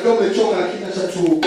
Najua umechoka lakini acha tu.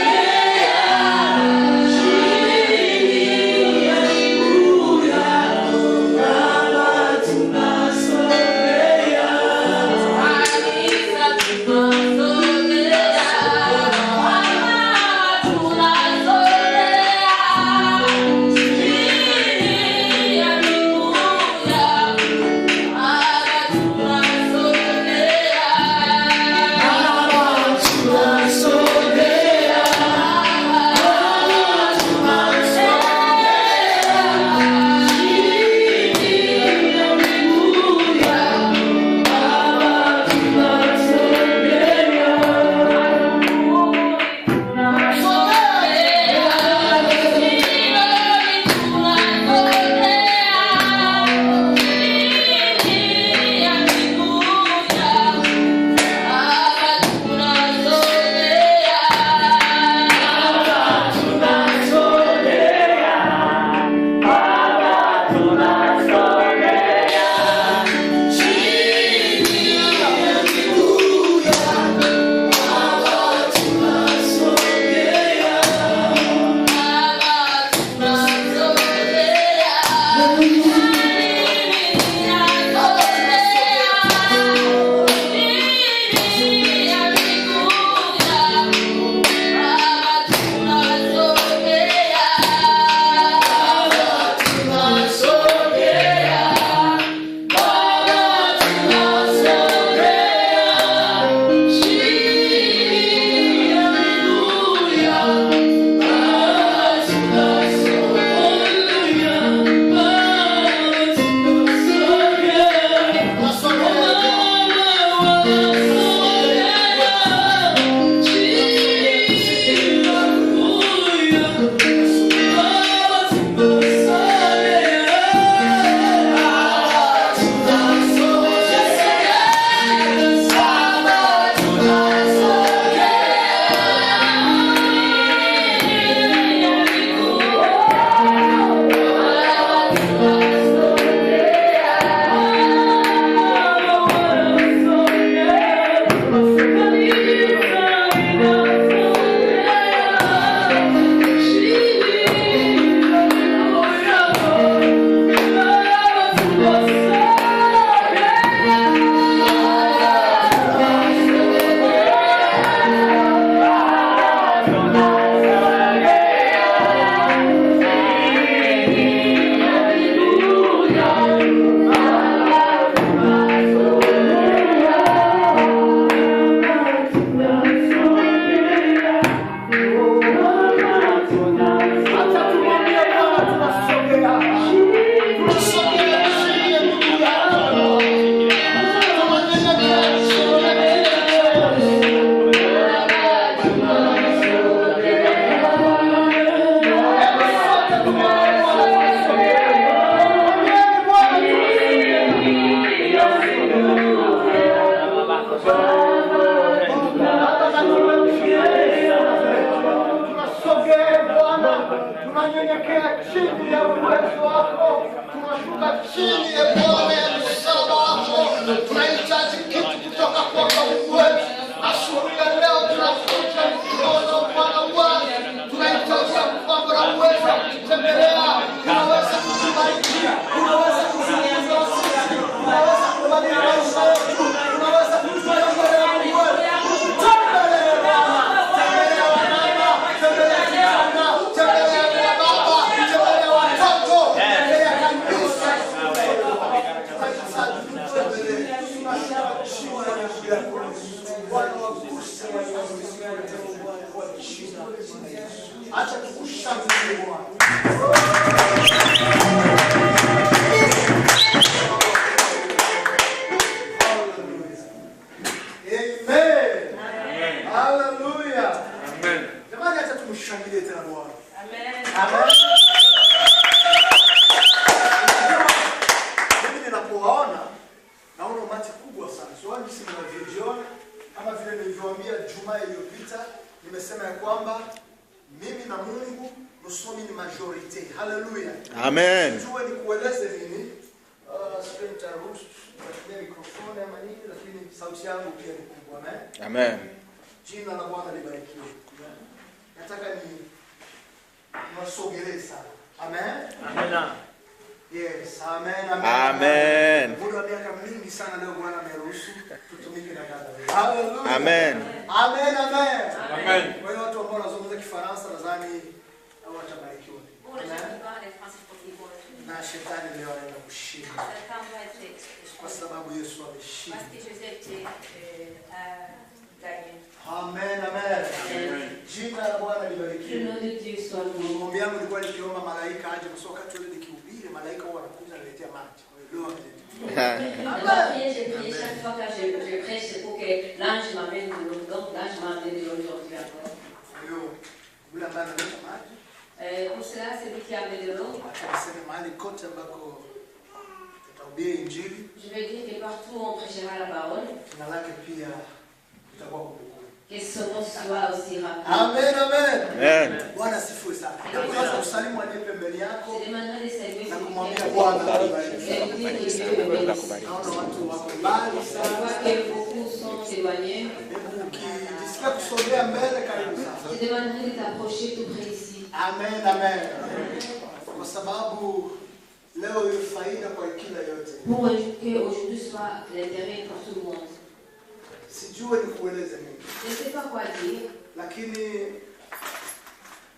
Tunanyenyekea chini ya uwezo wako, tunashuka chini ya Bwana ya msalaba wako. Tunahitaji kitu kutoka kwako Mungu wetu. Asubuhi ya leo tunakuja mkono Bwana wangu. Tunahitaji kwamba na uwezo wa kutembelea. Unaweza kutubariki, unaweza kuzungumza sisi, unaweza kubadili maisha yetu, unaweza kutuongoza Mungu wetu. Tembelea Bwana, tembelea wamama, tembelea vijana, tembelea baba, tembelea watoto, tembelea kanisa. Acha tukushangilie Bwana. Amen. Hallelujah. Amen. Jamani, acha tumshangilie tena Bwana. Amen. Amen. Mimi ninapowaona naona umati kubwa sana. Sio jinsi mnavyojiona kama vile nilivyowaambia Jumaa iliyopita, nimesema ya kwamba mimi na Mungu nusomi ni majority. Hallelujah. Amen. Tuwe ni kueleze nini? Screen taruhusu kutumia mikrofoni ama nini, lakini sauti yangu pia ni kubwa. Amen. Amen. Jina la Bwana libarikiwe. Nataka niwasogelee sana. Amen. Amen. Yes, amen, amen. Amen. Muda wa miaka mingi sana leo Bwana ameruhusu tutumike na dada. Hallelujah. Amen. Amen, amen. Amen. Kwa hiyo watu ambao wanazungumza Kifaransa nadhani au watabarikiwa. Pour les gens qui parlent les français, pour qu'ils voient. Na shetani leo anaenda kushinda Satan va être kwa sababu Yesu ameshinda. parce que Jésus était gagné. Amen, amen. Jina la Bwana Que le libarikiwe. nom de Dieu soit loué. Maombi yangu ilikuwa nikiomba malaika aje kwa sababu wakati wote nikihubiri malaika huwa anakuja analetea maji. Kwa hiyo leo ameleta. J'ai prié chaque fois que je prêche, c'est pour que l'ange m'amène de l'eau. Donc l'ange m'a amené de l'eau aujourd'hui encore. Kwa hiyo yule ambaye analeta maji Pour cela, c'est lui qui a amené de l'eau. atasema mahali kote ambako tutahubiri injili Je vais dire que partout où on prêchera la parole, jina lake pia litakuwa kumbukumbu. que son nom soit aussi rappelé. Amen, amen. Amen. Bwana asifiwe sana. Kwanza usalimu aliye pembeni yako Je demanderai de saluer na celui kumwambia qui est Bwana et akubariki. lui dire que Dieu le bénisse. Naona watu wako mbali Je sana. vois que beaucoup sont éloignés. Hebu ukijisikia kusogea mbele karibu sana. Je demanderai de t'approcher tout près ici. Amen, amen. Kwa sababu leo ni faida kwa kila yote. Pour que aujourd'hui soit l'intérêt pour tout le monde. Sijui nikueleze nini. Je ne sais pas quoi dire, Lakini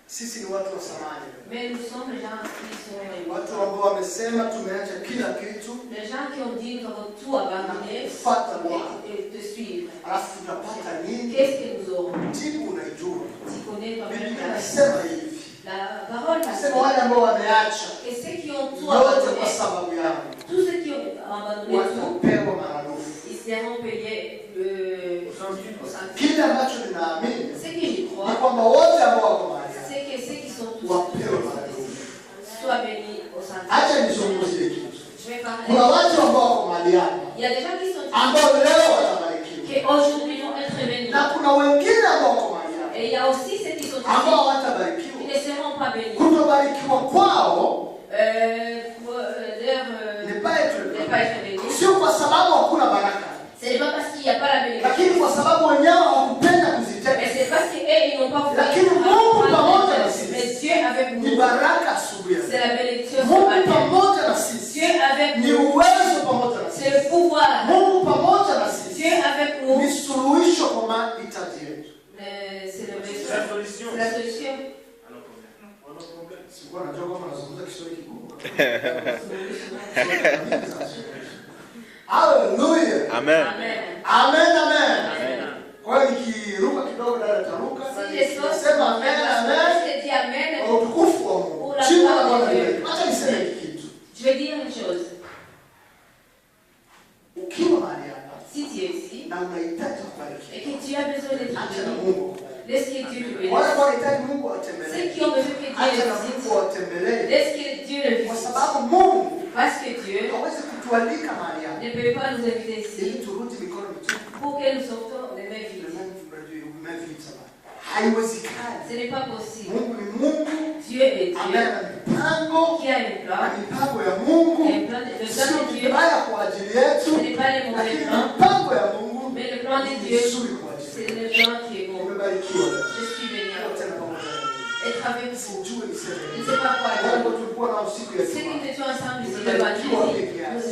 sisi ni watu wa samani. mais nous sommes les gens qui sont Watu ambao wamesema tumeacha kila kitu les gens qui ont dit nous avons tout abandonné kufuata Bwana. et te suivre. Alafu tunapata nini? Qu'est-ce que nous aurons? Jibu unaijua. Tu connais pas Biblia bien inasema hivi. la parole. Inasema wale ambao wameacha Et ceux qui ont tout yote abandonné, kwa sababu yangu tous ceux qui ont abandonné tout, watapewa maradufu. ils seront payés au centime. Kile ambacho ninaamini Ce que je ni crois, kwamba wote ambao wako mahali hapa c'est que ceux qui sont tous wapewe maradufu. soient bénis au centime. Acha nizungumzie kitu. Je vais parler. Kuna watu ambao wako mahali hapa Il y a des gens qui sont ambao leo watabarikiwa. qui aujourd'hui vont être bénis. Na kuna wengine ambao wako mahali hapa Et il y a aussi ceux qui sont ambao ici hawatabarikiwa. qui ne seront pas bénis. Kutobarikiwa kwao Leur ni pas être ne pas être bénis. sio kwa sababu hakuna baraka, Ce n'est pas parce qu'il n'y a pas la bénédiction. lakini kwa sababu wenyewe hawakupenda Mais kuzitenda. c'est parce qu'eux, ils n'ont pas voulu. Lakini Mungu pamoja na sisi. Mais Dieu avec Ni nous. baraka asubuhi. C'est la bénédiction ce Mungu matin. pamoja na sisi. Dieu avec Ni nous. uwezo pamoja na C'est le sisi. pouvoir. Mungu pamoja na sisi. Dieu avec nous. Ni suluhisho kwa mahitaji yetu. C'est le C'est la solution. C'est la solution. Sikuwa najua kama nazungumza Kiswahili kigumu. Hallelujah. Amen. Amen. Amen, amen. Kwa hiyo nikiruka kidogo dada taruka. Si les choses Sema amen, amen. je dis Amen. Kwa utukufu wa Mungu. Jina la Bwana libarikiwe. Acha niseme hiki kitu. Je vais dire une chose. Ukiwa mahali hapa Si tu es ici na unahitaji kubarikiwa. et que tu as besoin d'être Acha na béni, Mungu. laisse que Dieu te Wale bénisse. ambao wanahitaji Mungu Ceux awatembelee. qui ont besoin que Dieu Acha les na visite, Mungu awatembelee. laisse que Dieu le Kwa visite. sababu Mungu Parce que Dieu hawezi kutualika mahali hapa ne peut pas nous inviter ili ici turudi mikono mitupu. pour que nous sortons les mains vides. Haiwezekani. Ce n'est pas possible. Mungu ni Mungu Dieu est Dieu ambaye ana mipango qui a un na plan. mipango ya Mungu Et le plan de sio Dieu, vibaya kwa ajili yetu, ce n'est pas les mauvais lakini plans, mipango ya Mungu mais le plan de ni Dieu, nzuri kwa ajili c'est yetu. le plan qui est bon. Umebarikiwa. Je suis béni. Wote na pamoja na mimi. Être avec vous. Sijui niseme Je ne nini. sais pas quoi Wale dire. ambao tulikuwa nao siku ya Ceux qui Ijumaa. étaient ensemble ici le vendredi,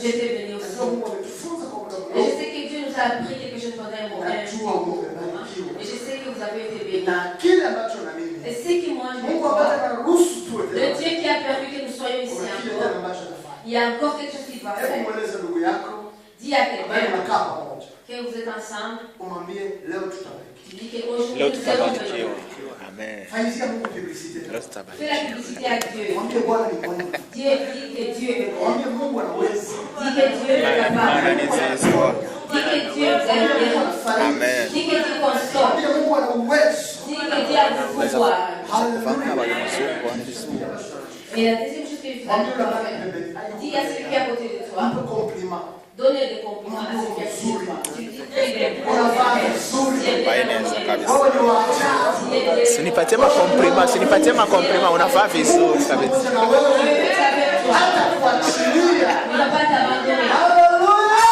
j'étais béni Najua aussi. Mungu ametufunza kwa muda Et je mrefu. sais que Dieu nous a appris quelque chose pendant un moment. Najua Mungu amebarikiwa. Et je sais que vous avez été bénis. Na kile ambacho na Et mimi ce qui moi je Mungu crois, ambaye anaruhusu tuwe le tena. Dieu qui a permis que nous soyons ici Kuna kile encore, tena ambacho atafanya. il y a encore quelque chose qu'il va Hebu faire. mweleze ndugu yako Dis à ambaye quelqu'un mnakaa pamoja. que vous êtes ensemble, Umwambie leo tutabariki. tu dis qu'aujourd'hui Leo nous allons tutabarikiwa. bénir. Amen. Fanyizia Mungu publicité. Leo Fais la tutabarikiwa. publicité à Dieu. Mwambie Bwana ni mwema. Dieu dit que Dieu est bon. Mwambie Mungu anaweza. Dis que Dieu est Maana capable. ni zezwa. Dis que Dieu aime. Amen. Dis que Dieu console. Mwambie Mungu ana uwezo. Dis que Dieu a du pouvoir. Kuvamia bali mzungu wa vizuri. Et la deuxième chose que je Mwambie vais unafanya faire, pembeni. dis à celui qui est à côté de toi, Mpe compliment. donne des compliments à celui qui est à côté de toi. Tu dis très bien. Unafanya vizuri. Baineza kabisa. Wewe ni wa ajabu. Sinipatie makomplima, sinipatie makomplima, unafaa vizuri kabisa. Pamoja na wewe. Hata kuachilia. Il ne va pas t'abandonner. Hallelujah.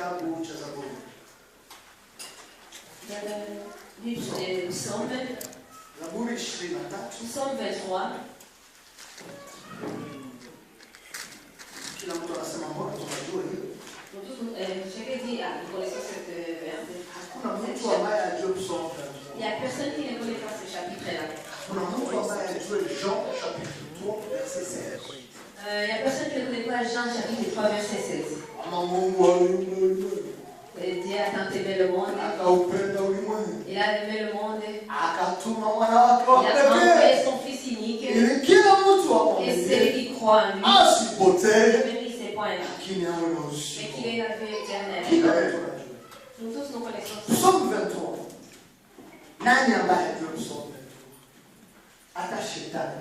kitabu cha Zaburi. Livre des Psaumes, Zaburi 23. Psaume 23. Kila mtu anasema mbona tunajua hiyo? Chacun dit, ah, vous connaissez cette verbe. Hakuna mtu ambaye ajue Psaume 23. Il n'y a personne qui ne connaît pas ce chapitre-là. Hakuna mtu ambaye ajue Jean chapitre 3 verset 16. Il n'y a personne qui ne connaît pas Jean chapitre 3 verset 16. Dieu a tant aimé le monde. Il a aimé le monde. Il a envoyé son fils unique. Et celui qui croit en lui ne périssait point, mais qu'il ait la vie éternelle. Nous tous nous connaissons ça. Psaume 23. Nani ambaye ajue Psaume 23? Hata shetani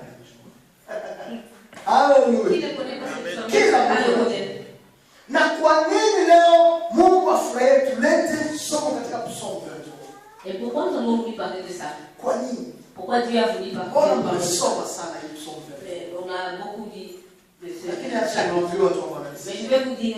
anajua. Haleluya. Qui ne connaît pas ce psaume? Na kwa nini leo Mungu afurahie tulete somo katika Psaume 23? Et pourquoi nous avons voulu parler de ça? Kwa nini? Pourquoi Dieu a voulu Mbona parler de ça? mnasoma sana hii Psaume 23? On a beaucoup dit de ce. Lakini acha niwaambie watu wa Mais kanisa. je vais vous dire,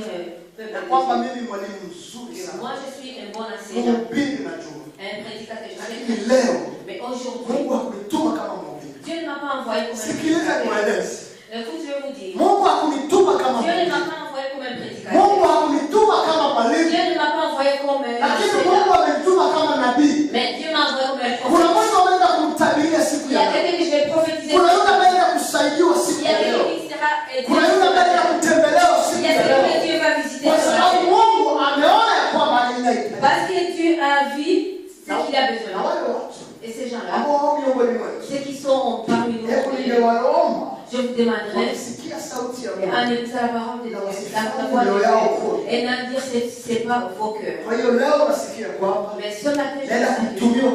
Na kwamba mimi mwalimu mzuri sana. moi je suis un bon enseignant, Mhubiri najua. un prédicateur. Lakini leo Mais aujourd'hui, Mungu hakunituma kama mhubiri. Dieu ne m'a pas envoyé comme un Sikiliza prédicateur. niwaeleze. Écoute, je vais vous dire. Mungu hakunituma kama Dieu ne mhubiri. m'a pas envoyé comme un prédicateur. Mungu hakunituma kama mwalimu. Dieu ne m'a pas envoyé comme un Lakini Mungu enseignant. amenituma kama nabii. Mais Dieu m'a envoyé comme un Kuna prophète. mtu anaenda kumtabiria siku Il y ya a leo. quelqu'un que je vais prophétiser. Kuna yule anaenda kusaidiwa siku Il y a ya leo. quelqu'un qui sera aidé. Kuna yule anaenda kutembelewa Il siku y a ya quelqu'un que leo. Dieu va visiter. Kwa sababu Mungu ameona ya kwamba ninahitaji. Parce que Dieu a vu ce qu'il a Na besoin. wale watu Et ces gens-là, ambao miongoni mwetu, ceux qui sont parmi nous, hebu ningewaomba je vous demanderai wakisikia sauti ya en Mungu. écoutant la parole de Dieu, la voix de Dieu, et n'en dire c'est pas vos cœurs. Kwa hiyo leo nasikia kwamba Mais ce matin, naenda kutumiwa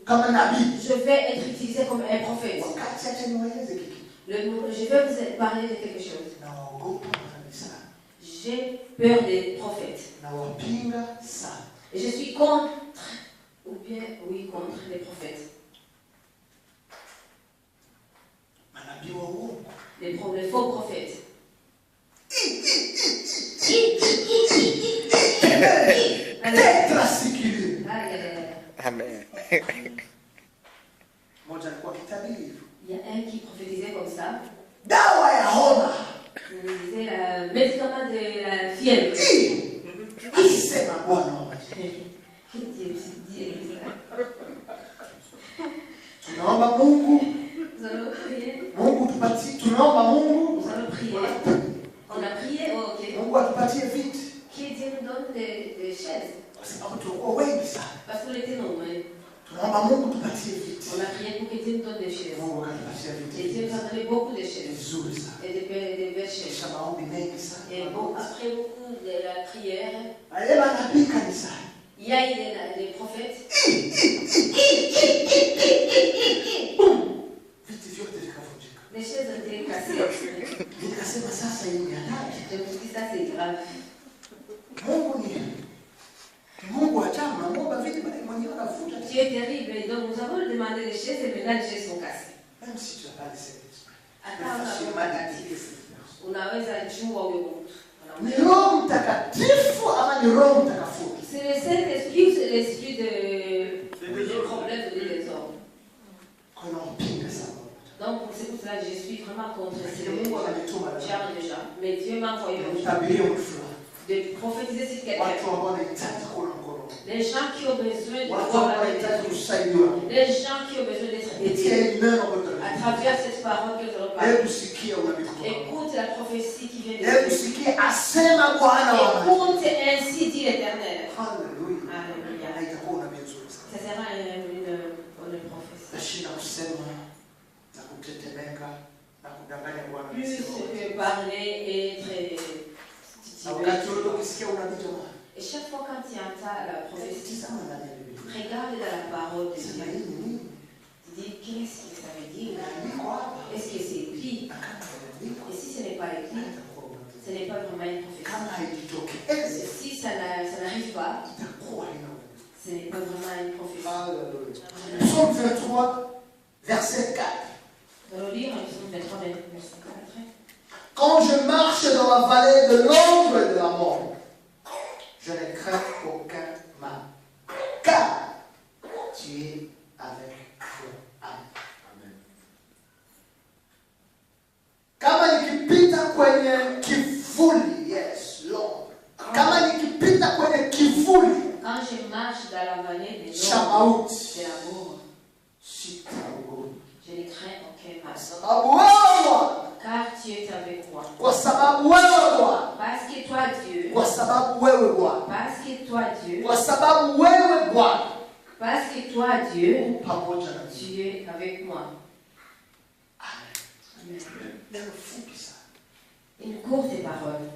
kama nabii. je vais être utilisé comme un prophète. Wakati acha niwaeleze kitu. Je vais vous parler de quelque chose. Naogopa kabisa. J'ai peur des prophètes. Nawapinga sana. Et je suis contre, ou bien oui, contre les prophètes. Manabii wa uongo. Les faux prophètes. Tetrasikiliza. Amen. Moja alikuwa kitabiri. Il y a un qui prophétisait comme ça. Dawa ya homa. Il disait le médicament de la fièvre. Isema Bwana wa majeshi. Tunaomba Mungu, Nous allons prier. Mungu tupatie, tunaomba Mungu, Nous allons prier. On a prié, oh, ok. Mungu atupatie viti. Que Dieu nous donne des chaises. Kwa sababu tulikuwa wengi sana. Parce qu'on était nombreux. Tunaomba Mungu tupatie viti. On a prié pour que Dieu nous donne des chaises. Mungu akatupatia Et Dieu viti. nous a donné beaucoup de Ni chaises. vizuri sana. Et des belles chaises. Kisha maombi mengi sana. Et bon, après beaucoup de la prière, Wale manabii kanisani. il y a eu des prophètes. Viti vyote vikavunjika. Les chaises ont été cassées. Nikasema sasa hii ni hatari. Je me suis dit, ça c'est grave. Mungu ni Mungu wa chama, Mungu viti mwenyewe anavuta. Dieu est terrible. Et donc nous avons demandé des chaises et maintenant les chaises sont cassées. Même si tu as pas laissé l'esprit. Hata unaweza jua huyo mtu. Ni Roho Mtakatifu ama ni Roho Mtakatifu? C'est le Saint-Esprit ou c'est l'esprit de problème de désordre. Kuna mpinga sana. Donc c'est pour cela que je suis vraiment contre ces Mungu amenituma gens déjà. Mais Dieu m'a envoyé Mtabirie mtu fulani. de prophétiser sur quelqu'un. Watu ambao wanahitaji kuona mkono. Les gens qui ont besoin de Watu voir ambao la wanahitaji vérité. kusaidiwa. Les gens qui ont besoin d'être Itie aidés. neno ambalo À travers cette parole que nous allons parler. hebu sikia unabii kutoka. Écoute la prophétie qui vient de Hebu Dieu. sikia asema Bwana wa majeshi. Écoute ainsi dit l'Éternel. Haleluya. Alléluia. Na itakuwa unabii nzuri sana. Ça sera une bonne prophétie. Tashinda kusema na kutetemeka na kudanganya Bwana. Plus que parler et être Na wakati wote ukisikia unabii jamaa. Et chaque fois quand tu entends la prophétie, Tizama ndani ya Biblia. regarde dans la parole de Sema Dieu. hii ni nini? Tu dis qu'est-ce que ça veut dire? Inaandikwa hapa. Est-ce que c'est écrit? Na kama haijaandikwa, Et si ce n'est pas écrit, haitakuwa unabii. ce n'est pas vraiment une prophétie. Kama haijitokezi, Si ça n'arrive pas, itakuwa haina unabii. ce n'est pas vraiment une prophétie. Haleluya. Psaume 23, verset 4. Nous allons lire Psaume 23, verset 4. Quand je marche dans la vallée de l'ombre de la mort, crains aucun mal. Car tu es avec toi. Amen. Kama nikipita kwenye kivuli, yes, Lord. Kama nikipita kwenye kivuli, quand je marche dans la vallée des cha mauti, de la mort, sitaogopa. je ne crains aucun mal. Sababu wewe Bwana, Car tu es avec moi. kwa sababu wewe Bwana, Parce que toi, Dieu, kwa sababu wewe Bwana, parce que toi, Dieu, kwa sababu wewe Bwana, parce que toi, Dieu, pamoja na mimi. tu es avec moi. Amen. Neno fupi sana. Une courte parole.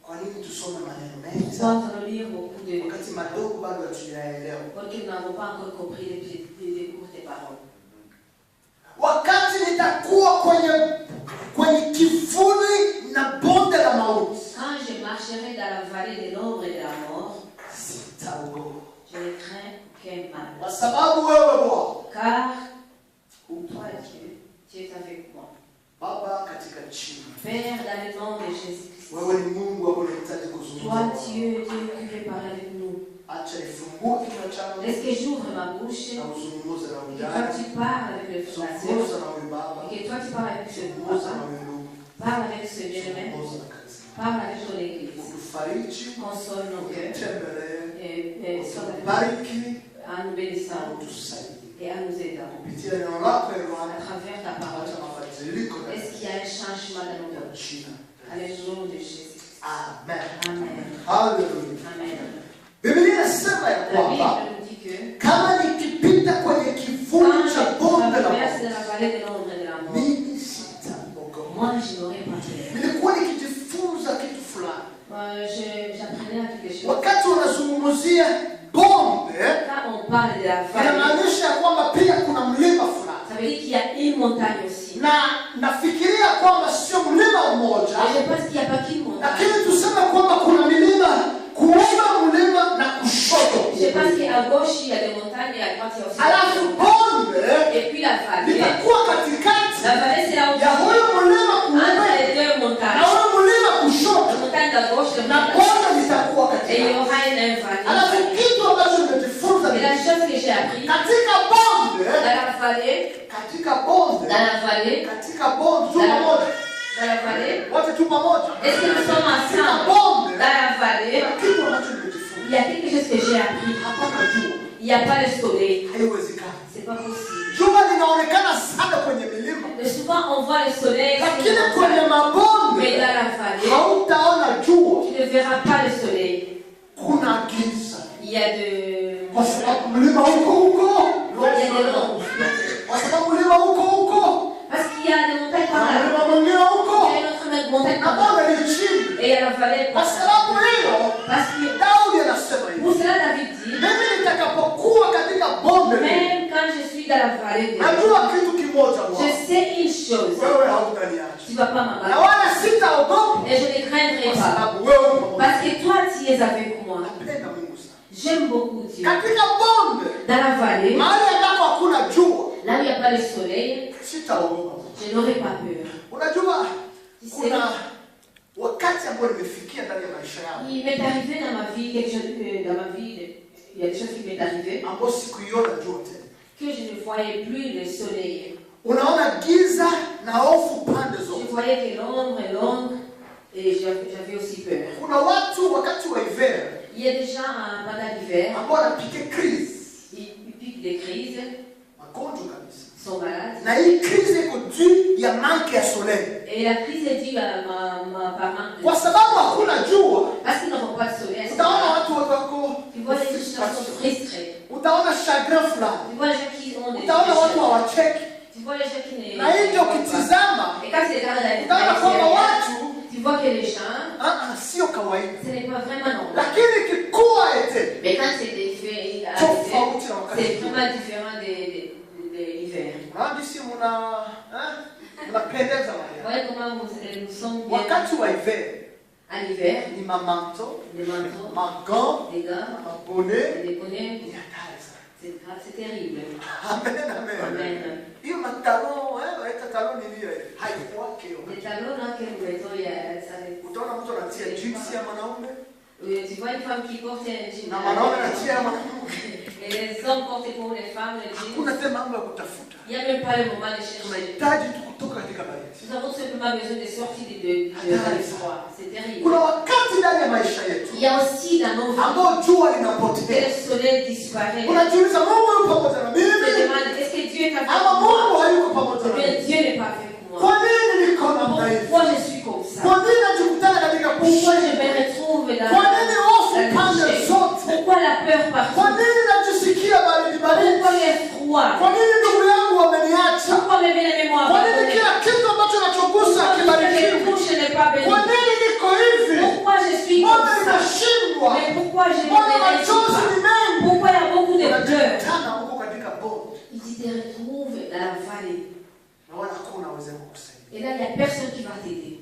Kwa nini tusome maneno mengi Pourquoi sana? on va lire beaucoup de... Wakati madogo bado hatujaelewa. Parce que nous n'avons pas encore compris les courtes paroles. Wakati nitakuwa kwenye kivuli na bonde la mauti, Quand je marcherai dans la vallée de l'ombre et de la mort, sitaogopa. je ne crains aucun mal. Kwa sababu wewe Bwana, Car toi, Dieu, tu es avec moi. Baba, katika jina, Père, dans le nom de Jésus-Christ, wewe ni Mungu ambaye unahitaji kuzungumza. toi, Dieu qui veux parler avec nous. Acha nifungue kinywa changu Est-ce que j'ouvre ma bouche na uzungumze na et ujana. toi tu parles avec le frère Zungumza na huyu baba, et que toi tu parles avec ce zungumza na papa, huyu ndugu, parle avec ce bien-aimé, zungumza na kanisa. parle avec ton église, Utufariji, console nos cœurs utembelee, et sois avec nous utubariki, en nous bénissant utusaidie. et en nous aidant. Kupitia neno lako À Bwana, travers ta parole, acha mabadiliko na est-ce qu'il y a un changement dans nos cœurs? jina. Alléluia de Jésus. Amen. Amen. Hallelujah. Amen. Biblia inasema ya La kwamba Bible nous dit que kama nikipita kwenye quand kivuli cha bonde je la traverse mauti, la vallée de l'ombre et de la mort, mimi sitaogopa. moi je n'aurai pas peur. Nilikuwa nikijifunza kitu fulani J'apprenais à quelque chose. wakati wanazungumzia bonde, Quand on parle de la vallée, inamaanisha ya kwamba pia kuna mlima fulani, ça veut dire qu'il y a une montagne aussi. na nafikiria kwamba sio mlima mmoja, Et je pense qu'il n'y a pas qu'une montagne. lakini tuseme kwamba kuna milima kuuma mlima na kushoto. Je pense qu'à gauche, il y a des montagnes et à droite, il y a aussi Alafu des montagnes. bonde Et puis la vallée. litakuwa katikati La vallée, c'est là où ya huyo mlima kuuma entre les deux na montagnes. huyo mlima La kushoto, montagne de gauche, la na montagne bonde litakuwa et il y katikati. aura une Alafu vallée. kitu ambacho nimejifunza Et ni la chose que j'ai appris, katika bonde, dans la vallée, katika bonde, dans la vallée, katika bonde tu pamoja, dans la vallée, wote tu pamoja. est-ce que nous sommes Katika ensemble? bonde Dans la vallée, kuna kitu ambacho nimejifunza. il y a quelque chose que j'ai appris. Hapana jua, Il n'y a pas le soleil. haiwezekani. C'est pas possible. Jua linaonekana sana kwenye milima, Mais souvent, on voit le soleil sur lakini les kwenye montagnes. mabonde Mais dans la vallée, hautaona jua, tu ne verras pas le soleil. kuna giza, Il y a de... kwa sababu mlima huko huko, Il y a des longues. kwa sababu mlima huko huko Parce qu'il y a des montagnes par na là. mlima mwingine Il y huko a une autre montagne na par là. bonde ni chini. Et il y a la vallée Kwa par là. sababu hiyo Parce que Daudi anasema hivi, pour cela, David dit, mimi nitakapokuwa katika bonde même quand je suis dans la vallée de najua kitu kimoja je Bwana, sais une chose. wewe hautaniacha Tu ne vas pas na m'abandonner. wala sitaogopa, Et je ne craindrai kwa pas. sababu wewe uko pamoja. Parce que toi, tu es avec moi. Napenda Mungu sana. J'aime beaucoup Dieu. Katika bonde Dans la vallée, mahali ambapo hakuna jua là où il n'y a pas le soleil, sitaogopa. je n'aurai pas peur. Unajua Tu sais, kuna wakati ambao nimefikia ndani ya maisha yangu il m'est arrivé dans ma vie quelque chose, dans ma vie, il y a des choses qui m'est arrivé ambao sikuiona jua tena. que je ne voyais plus le soleil. Unaona giza na hofu pande Je zote. voyais que l'ombre et j'avais aussi peur. Kuna watu wakati wa hiver Il y a des gens pendant l'hiver, ambao wanapiga crise, ils piquent des crises, magonjwa kabisa, sont malades. na hii crise iko juu ya manke ya soleil, Et la crise est due à ma parent. kwa sababu hakuna jua. Parce qu'ils n'auront pas de soleil. Utaona watu wako, Tu vois les gens qui sont frustrés. utaona chagrin fulani, Tu vois les gens qui ont des utaona watu dépressions. hawacheki, Tu vois les gens qui ne... na hivyo ukitizama Et quand tu regardes la utaona kwamba watu tu vois que les gens, sio kawaida, ce n'est pas vraiment normal. lakini kikua ete Mais quand c'est des faits, tofauti na wakati c'est mwingine. vraiment différent de l'hiver. Hadi si mnapendeza mahali. Voyez comment nous sommes bien Wakati wa hiver à l'hiver, ni mamanto, des manteaux, magants, des gants, mabone, des bonnets, ni hatari sana. c'est grave, c'est terrible. Amen, amen. Amen. Hiyo matalon, waita talon ni hiyo haikuwake hiyo. Les talons là que nous mettons, il y a ça. Utaona mtu anatia jeans ya mwanaume, Tu vois une femme qui porte un jean. Et les hommes portent pour les femmes le jean. Il n'y a même pas le moment de chercher. Nous avons simplement besoin de sortir de l'histoire. C'est terrible. Il y a aussi dans nos vies que le soleil disparaît. On se demande, est-ce que Dieu est avec moi? Mais Dieu n'est pas avec moi. Pourquoi je suis comme ça? Pourquoi je me retrouve dans la pourquoi la peur partout? Pourquoi il est froid? Pourquoi mes bien-aimés m'ont abandonné? Pourquoi je n'ai pas béni? Pourquoi je suis comme ça? Mais pourquoi je ne réussis pas? Pourquoi il y a beaucoup de peur? Il dit, te retrouve dans la vallée. Et là, il n'y a personne qui va t'aider.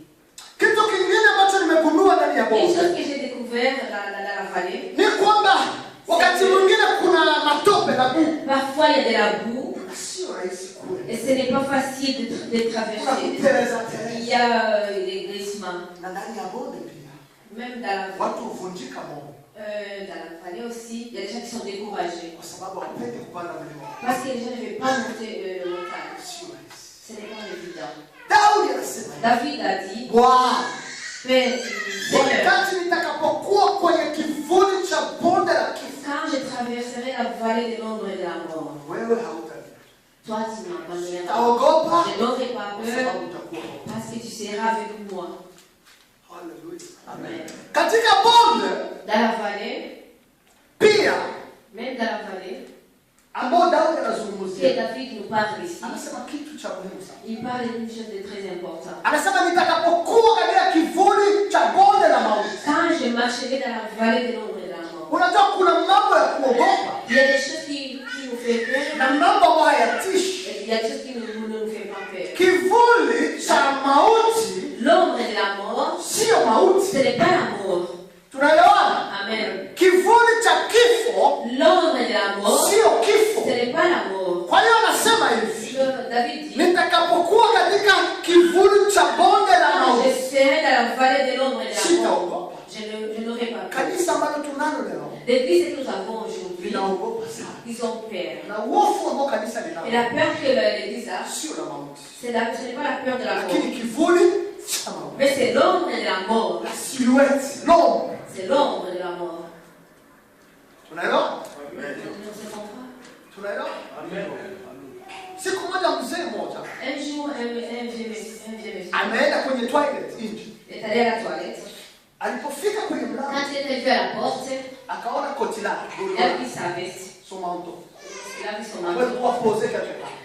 Une chose que j'ai découvert dans la vallée, parfois il y a de la boue et ce n'est pas facile de traverser. Il y a des glissements. Même dans la vallée aussi, il y a des gens qui sont découragés. Parce que les gens ne veulent pas monter le montagne. Ce n'est pas évident. David a dit, Père, quand je traverserai la vallée de l'ombre et de la mort, toi tu m'abandonneras. Je n'aurai pas peur parce que tu seras avec moi. Amen. Dans la vallée, même dans la vallée, que David nous parle ici, il parle d'une chose de très importante. Quand je marcherai dans la vallée de l'ombre et de la mort, il y a des choses qui nous font peur, il y a des choses qui ne nous font pas peur. L'ombre de la mort, ce n'est pas la mort. Amen. L'ombre de la mort, ce n'est pas la mort. David dit, quand je serai dans la vallée de l'ombre et de la mort, je n'aurai pas peur. Depuis ce que nous avons aujourd'hui, ils ont peur. Et la peur que l'Église a, ce n'est pas la peur de la mort, mais c'est l'ombre de la mort. La silhouette, l'ombre. C'est l'ombre de la mort. Tunaelewa? Tunaelewa? Siku moja mzee mmoja un jour, un vieux monsieur ameenda kwenye toilet nje. est allé à la toilette. Alipofika kwenye mlango, quand il est arrivé à la porte, akaona koti lake, il a vu sa veste, son manteau. Il a vu son manteau.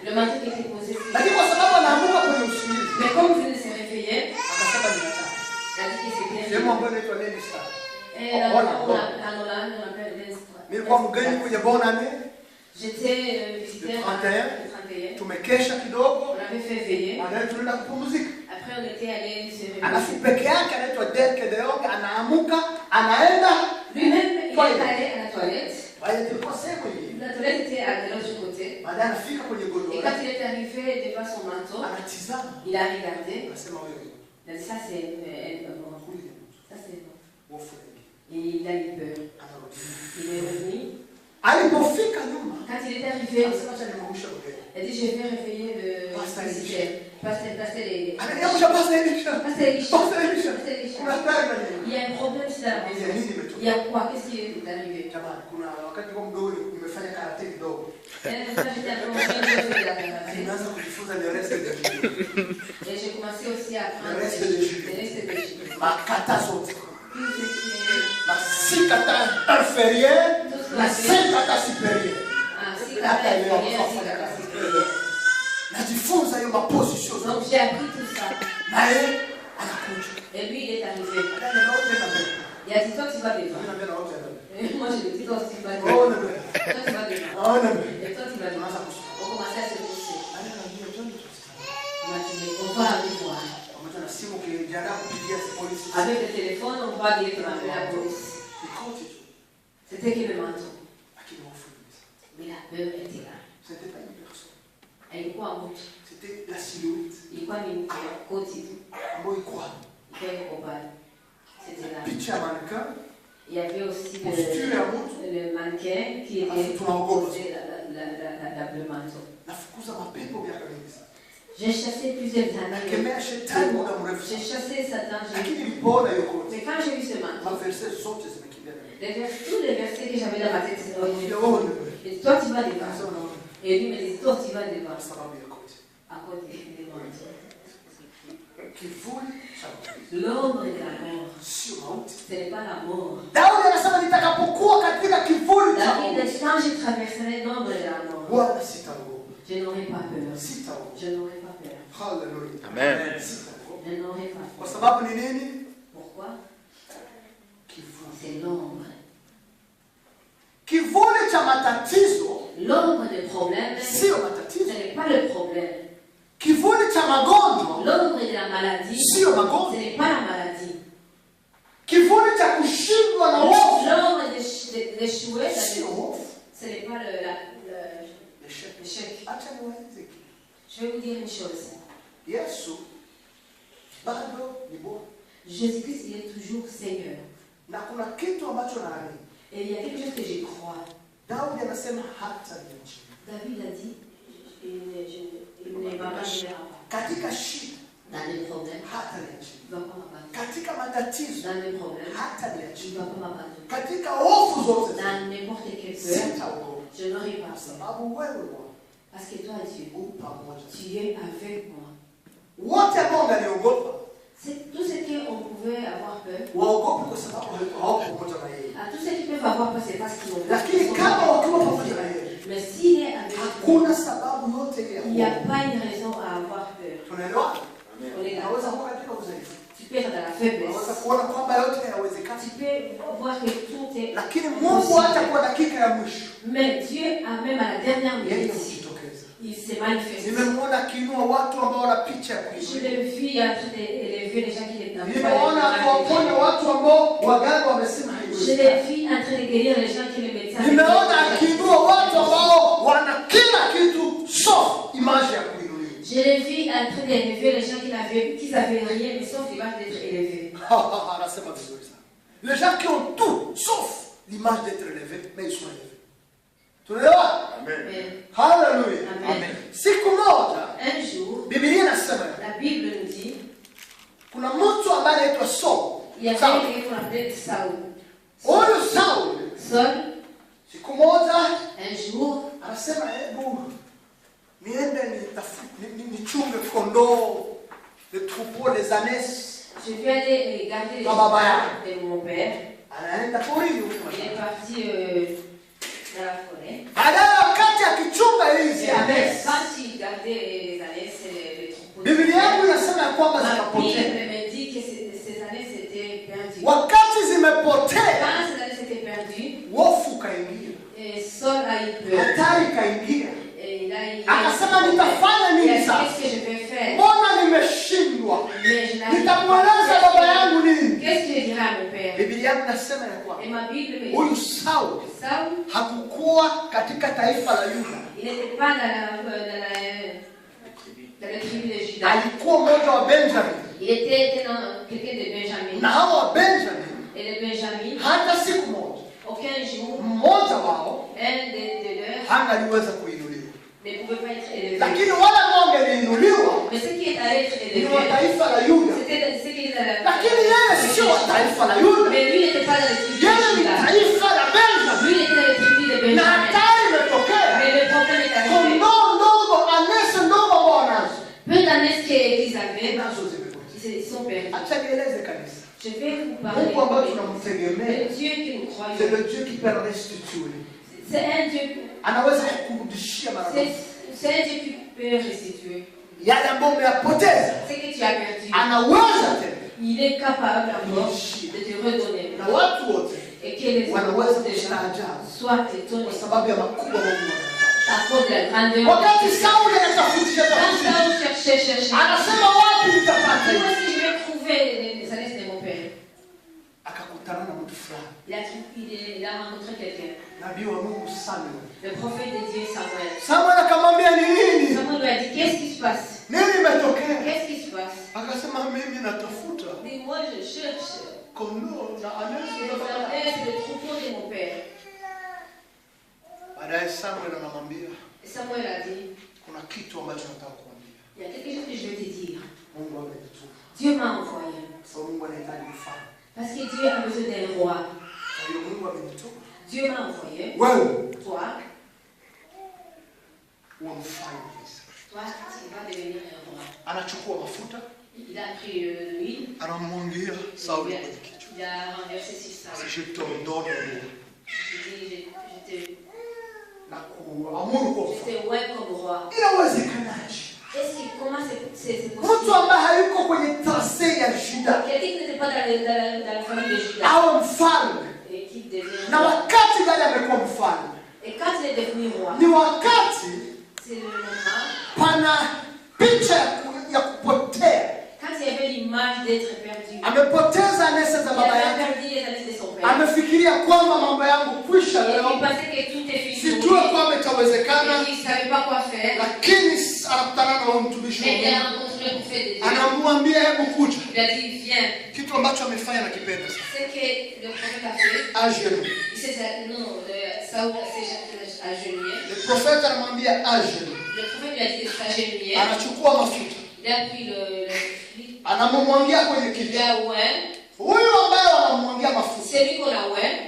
Le manteau qui était posé. Lakini kwa sababu anaamka kwenye usingizi, mais comme il venait de se réveiller, akasema ninataka. Il a dit que c'était Sehemu ambayo inaitwa Lady Star. En Hollande, on appelle Lady Star. Nilikuwa mgeni kwenye Bonane. J'étais visiteur le 31. Tumekesha kidogo. On avait fait veiller. Baadaye tunaenda kupumzika. Après on était allé se réveiller. Alafu peke yake anaitwa Derke de Jong, anaamuka, anaenda lui-même il est allé à la toilette. Baadaye tulikuwa sehemu hii. La toilette était à l'autre côté. Baadaye anafika kwenye godoro. Et quand il est arrivé devant son manteau, anatizama. Il a regardé. Akasema wewe. Il a dit ça c'est bon. Ça c'est bon. Et il a eu peur. Il est revenu. Alipofika nyuma, quand il est arrivé, il a dit je vais réveiller le pasteur. Il y a un problème ici dans la maison. Il y a quoi? Qu'est-ce qui est arrivé? Et j'ai commencé aussi à apprendre le reste de l'Égypte. La sikata inférieure, la sikata supérieure. Najifunza hiyo maposition. Donc j'ai appris tout ça. Naye anakuja. Et lui il est arrivé. Il a dit toi tu vas devant. Moi je lui ai dit toi tu vas devant. Toi tu vas devant. Et toi tu vas devant. On commençait à se pousser. On va aller voir. Avec le téléphone, on va directement appeler la police. C'était que le manteau. Mais la peur était là. C'était pas une personne. Elle croit en c'était la silhouette. Il croit une côte. Il croit. C'était là. Picha mannequin. Il y avait aussi le mannequin qui était posé le manteau. J'ai chassé plusieurs années. J'ai chassé Satan. Mais quand j'ai vu ce manteau, tous les versets que j'avais dans ma tête, c'est horrible. Et toi tu vas devant. Et lui me dit, toi tu vas devant. À côté des manteaux. L'ombre de la mort. Ce n'est pas la mort. David dit, quand je traverserai l'ombre de la mort, je n'aurai pas peur. Je n'aurai pas peur. Amen. Je n'aurai pas peur. Pourquoi? C'est l'ombre. L'ombre de problème, ce n'est pas le problème. L'ombre de la maladie, ce n'est pas la maladie. L'ombre d'échouer, ce n'est pas l'échec. Je vais vous dire une chose. Jésus-Christ, il est toujours Seigneur. Et il y a quelque chose que je crois. David a dit, il ne va pas me faire dans les problèmes, il ne va pas m'abandonner. Dans les problèmes, il ne va pas m'abandonner. Dans n'importe quelle peur, je n'aurai pas peur. Parce que toi, Dieu, tu es avec moi. C'est tout ce qu'on pouvait avoir peur. À tous ceux qui peuvent avoir peur, c'est parce qu'ils ont peur. Mais s'il est avec toi, il n'y a pas une raison à avoir peur. On est d'accord. Tu peux être dans la faiblesse. Tu peux voir que tout est possible. Mais Dieu a même à la dernière minute, il s'est manifesté. Je l'ai vu en train d'élever les gens qui n'avaient pas. Je l'ai vu en train de guérir les gens qui le médecin. Je l'ai vu en train d'élever les gens qui n'avaient rien, mais sauf l'image d'être élevés. Les gens qui ont tout, sauf l'image d'être élevés, mais ils sont élevés. Amen. Hallelujah. Amen. Siku moja, un jour, Biblia inasema, la Bible nous dit, kuna mtu ambaye anaitwa Saul. Il y avait quelqu'un qu'on appelait Saul. Huyu Saul, siku moja, un jour, anasema hebu niende nichunge kondoo, les troupeaux, les ânesses. Je vais aller garder les troupeaux de mon père. Anaenda porini. Il est parti dans la forêt. Baadaye wakati akichunga hizi ânesses, quand il gardait les ânesses et les troupeaux, Biblia yangu inasema ya kwamba zikapotea. La Bible me dit que ces ânesses étaient perdues. Wakati zimepotea, quand ces ânesses étaient perdues, hofu kaingia. Saul a eu peur. Hatari kaingia. Akasema nitafanya nini sasa? Qu'est-ce que je vais faire? Mbona nimeshindwa? Nitamweleza baba yangu nini? Qu'est-ce que je dirai à mon père? Biblia yangu nasema ya kwamba et ma Bible me dit, huyu Saul hakukuwa katika taifa la Yuda. Il n'était pas dans la tribu de Juda. Alikuwa mmoja wa Benjamin. Il était quelqu'un de Benjamin. Na hao wa Benjamin, et les Benjamin, hata siku moja, aucun jour, mmoja wao un de leurs hangaliweza kuinuliwa. ne pouvait pas être élevé. Lakini wale ambao wangeinuliwa mais ce qui est allé être élevé, ni wa taifa la Yuda. c'était ce qui est allé. Lakini yeye sio wa taifa la Yuda. Mais lui n'était pas dans la tribu de Yeye ni Juda. taifa la Benjamin. Lui était dans la tribu de Na Benjamin. hatari imetokea. Mais le problème est arrivé. Kondoo ndogo, ânesse ndogo ambao wanazo, Peu d'ânesses qu'ils avaient, nazo zimepotea. ils sont perdus. Acha nieleze kanisa. Je vais vous parler Mungu ambaye tunamtegemea, le Dieu que nous croyons. c'est le Dieu qui peut restituer. C'est un Dieu. Anaweza kukurudishia mara moja. C'est un Dieu qui peut restituer. Yale ambayo umeyapoteza, Ce que tu as perdu, anaweza tena. il est capable encore de te redonner. Na watu wote Et que les wanaweza autres déjà kustaajabu soient étonnés kwa sababu ya makubwa Mungu anafanya. à cause de la grandeur. Wakati Sauli anatafutisha Quand Saul cherchait, anasema wapi nitapata? moi aussi je vais trouver les ânesses de mon père. Akakutana na mtu fulani, Il a rencontré quelqu'un, nabii wa Mungu Samuel. le prophète de Dieu Samuel. Samuel akamwambia ni nini? Samuel lui a dit, qu'est-ce qui se passe? Nini imetokea? Qu'est-ce qui se passe? Akasema mimi natafuta Mais moi je cherche kondoo na anesi Les jardins, c'est le troupeau de mon père. Baadaye Samuel anamwambia, Et Samuel a dit, kuna kitu ambacho nataka kuambia. il y a quelque chose que je vais te dire. Mungu amenituma. Dieu m'a envoyé. Sababu Mungu anahitaji mfalme. Parce que Dieu a besoin d'un roi. Kwa hiyo Mungu amenituma. Dieu m'a envoyé. Wewe Toi, uwe mfalme. toi, tu vas devenir un roi. Anachukua mafuta, Il a pris l'huile. anamwangia Sauli kwenye kichwa. Il a renversé sur ça. Je te ordonne Il dit, na kuamuru kwa je te vois comme roi. inawezekanaje? Est-ce que comment c'est Mtu possible? ambaye hayuko kwenye trase ya Juda Quelqu'un qui n'était pas dans la famille de Judas awe mfalme, et qui devient na roi. wakati gani amekuwa mfalme? Et quand il est devenu roi, Ni wakati c'est le moment pana picha ya kupotea. quand il y avait l'image d'être perdu. Amepoteza anesa za Il baba avait yake, perdu les années de son père. amefikiria kwamba mambo yangu kwisha Et il leo, pensait que tout est fini. sijue pour lui. kwamba itawezekana, Et il ne savait pas quoi faire. lakini anakutana na huyo mtumishi wa Mais il a Mungu, rencontré le prophète de Dieu. anamwambia hebu kuja. Il a dit, viens. Kitu ambacho amefanya na kipenda sana. Ce que le prophète a fait, Agenue. il s'est Saoul s'est agenouillé. Le prophète anamwambia agenue. Le prophète lui a dit de s'agenouiller. Anachukua mafuta, Il a pris le fruit. anamwangia kwenye Il kichwa. a oint. Huyu ambaye wanamwangia mafuta C'est lui qu'on a oint.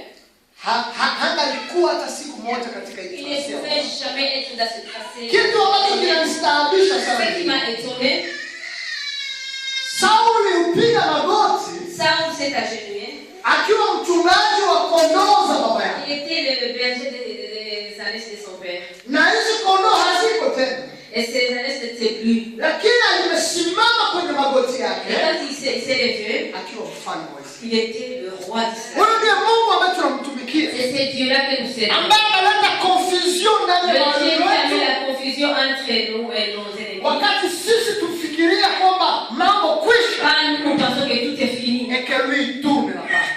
hangalikuwa hata siku moja katika hii Il ne tracé. pouvait jamais être dans ce tracé. Kitu ambacho kinanistaabisha sana, Ce qui m'a étonné, Sauli upiga magoti Saoul s'est agenouillé. akiwa mchungaji wa kondoo za baba yake, Il était le berger des années de son père. na hizi kondoo haziko tena, Et ces années n'étaient plus. lakini alimesimama kwenye magoti Et yake quand il s'est levé, akiwa mfalme wa Israeli. il était le roi d'Israël. Huyu ndiye Mungu ambaye tunamtumikia, Et c'est Dieu-là que nous servons. ambaye analeta confusion ndani ya Le mawazo Dieu qui a mis yetu, la confusion entre nous et nos ennemis. wakati sisi tufikiria kwamba mambo kwisha, Quand nous pensons que tout est fini, et que lui tourne la page.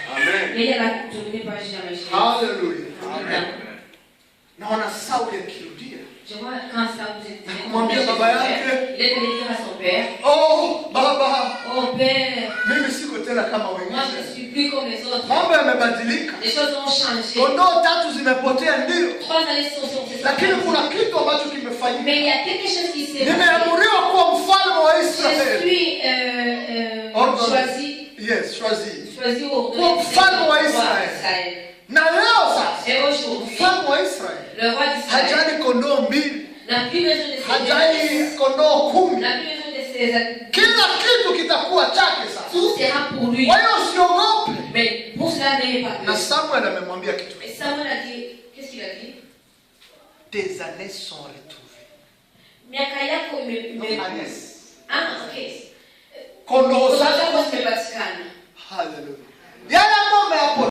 mais il y a la tournée pas jamais. Haleluya. Amen. Naona Sauli akirudia, Je vois quand Saoul s'est Kumwambia baba yake, il est venu dire à son père, oh baba, oh père, mimi siko tena kama moi je ne wengine, suis plus comme les autres. mambo yamebadilika, Les choses ont changé. kondoo tatu zimepotea ndio, 3 années sont lakini passées. kuna kitu ambacho Mais kimefanyika. il y a quelque chose qui s'est passé. Nimeamuriwa kuwa mfalme wa Je Israeli. suis choisi au Kuwa mfalme wa Israeli. Na leo sasa Et aujourd'hui, mfalme wa Israeli le roi d'Israël hajali kondoo mbili, n'a plus besoin de ses hajali kondoo 10, n'a plus besoin de ses kila kitu kitakuwa chake sasa. tout sera pour lui. Kwa hiyo usiogope. Mais pour cela, n'ayez pas Na peur. Samuel amemwambia kitu, Et Samuel a dit, qu'est-ce qu'il a dit? tes années sont retrouvées. Miaka yako Années. Ah, ok. Kondoo Kondoo zako zako zimepatikana. haleluya. Yale ambayo umeyapo